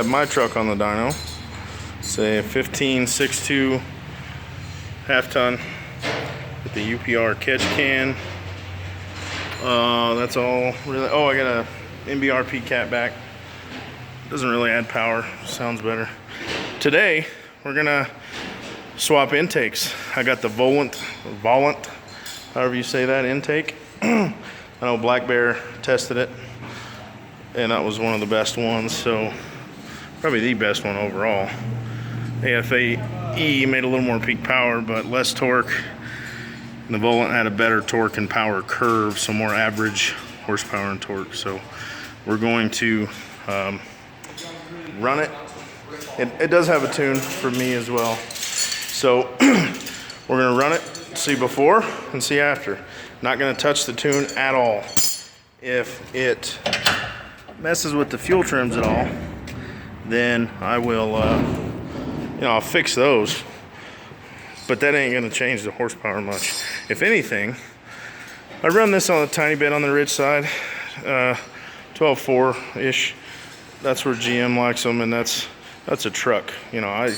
have my truck on the dyno. It's a 15.62 half ton with the UPR catch can. That's all really. Oh, I got a MBRP catback. Doesn't really add power, sounds better. Today we're gonna swap intakes. I got the Volant, however you say that, intake. I know Black Bear tested it, and that was one of the best ones, so probably the best one overall. AFAE made a little more peak power, but less torque. And the Volant had a better torque and power curve, so more average horsepower and torque. So we're going to run it. It does have a tune for me as well. So we're gonna run it, see before and see after. Not gonna touch the tune at all. If it messes with the fuel trims at all, then I will, I'll fix those. But that ain't gonna change the horsepower much. If anything, I run this on a tiny bit on the rich side, 12.4-ish. That's where GM likes them, and that's a truck. I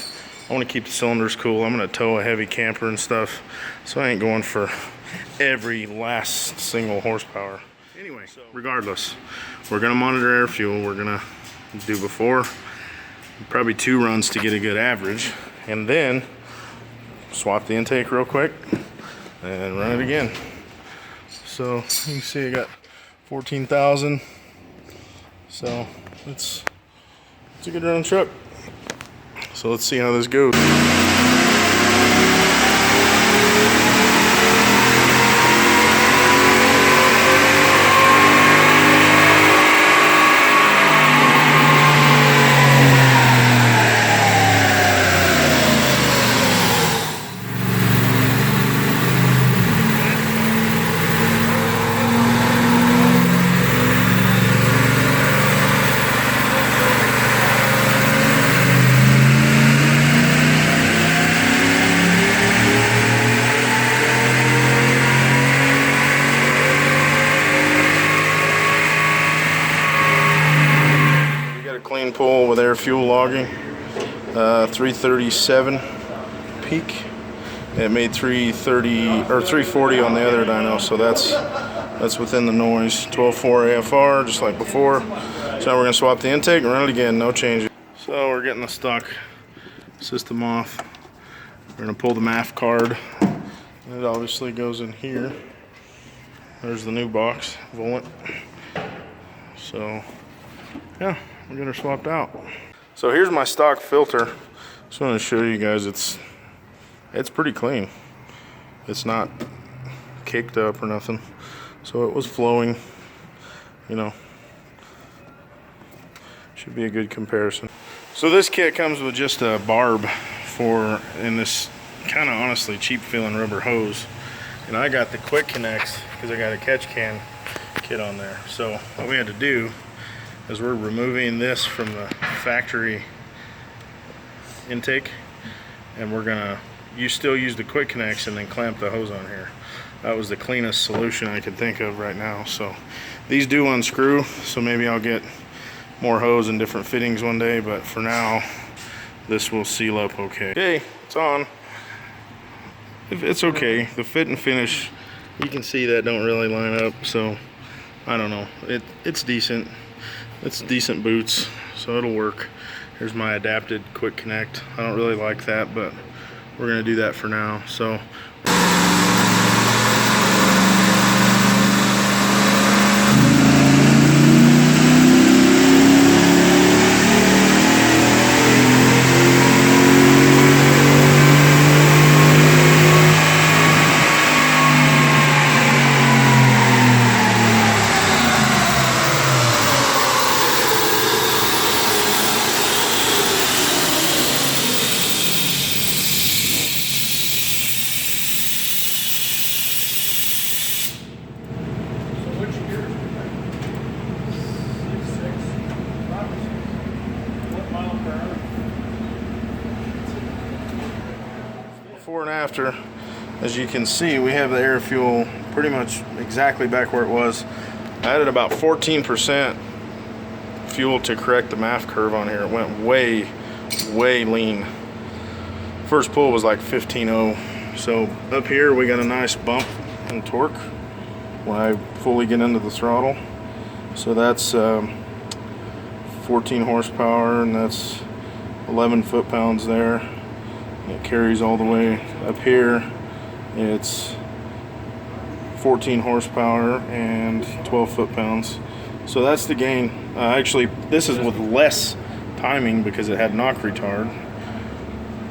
want to keep the cylinders cool. I'm gonna tow a heavy camper and stuff, so I ain't going for every last single horsepower. Anyway, regardless, we're gonna monitor air fuel. We're gonna do before, probably 2 runs to get a good average, and then swap the intake real quick and run it again. So you can see I got 14,000. So it's a good running truck. So let's see how this goes. Clean pull with air fuel logging, 337 peak. It made 330 or 340 on the other dyno, so that's within the noise. 12.4 AFR, just like before. So now we're gonna swap the intake and run it again, no changes. So we're getting the stock system off. We're gonna pull the MAF card. It obviously goes in here. There's the new box, Volant. So yeah, we'll get her swapped out. So here's my stock filter. Just want to show you guys it's pretty clean. It's not caked up or nothing. So it was flowing, should be a good comparison. So this kit comes with just a barb in this kind of honestly cheap feeling rubber hose. And I got the quick connects because I got a catch can kit on there. So what we had to do is we're removing this from the factory intake, and we're gonna still use the quick connects and then clamp the hose on here. That was the cleanest solution I could think of right now. So these do unscrew, so maybe I'll get more hose and different fittings one day, but for now this will seal up okay. Okay, it's on. It's okay. The fit and finish, you can see that don't really line up, so I don't know. It's decent. It's decent boots, so it'll work. Here's my adapted quick connect. I don't really like that, but we're gonna do that for now. So before and after, as you can see, we have the air fuel pretty much exactly back where it was. I added about 14% fuel to correct the MAF curve on here. It went way lean. First pull was like 15.0. So up here we got a nice bump in torque when I fully get into the throttle. So that's 14 horsepower, and that's 11 foot-pounds there. It carries all the way up here. It's 14 horsepower and 12 foot-pounds. So that's the gain. Actually, this is with less timing because it had knock retard.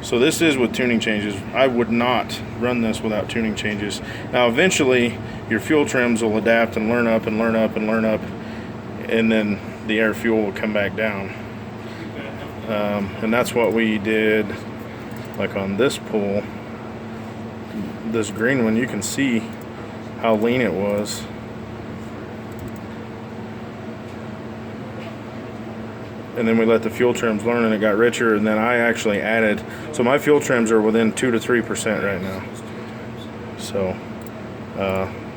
So this is with tuning changes. I would not run this without tuning changes. Now eventually your fuel trims will adapt and learn up and learn up and learn up, and then the air fuel will come back down. And that's what we did like on this pull. This green one, you can see how lean it was. And then we let the fuel trims learn and it got richer, and then I actually added, so my fuel trims are within 2 to 3% right now. So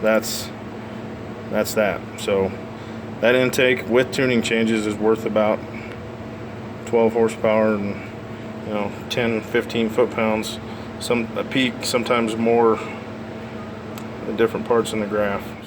that's that. So that intake with tuning changes is worth about 12 horsepower and 10, 15 foot-pounds, a peak, sometimes more at different parts in the graph.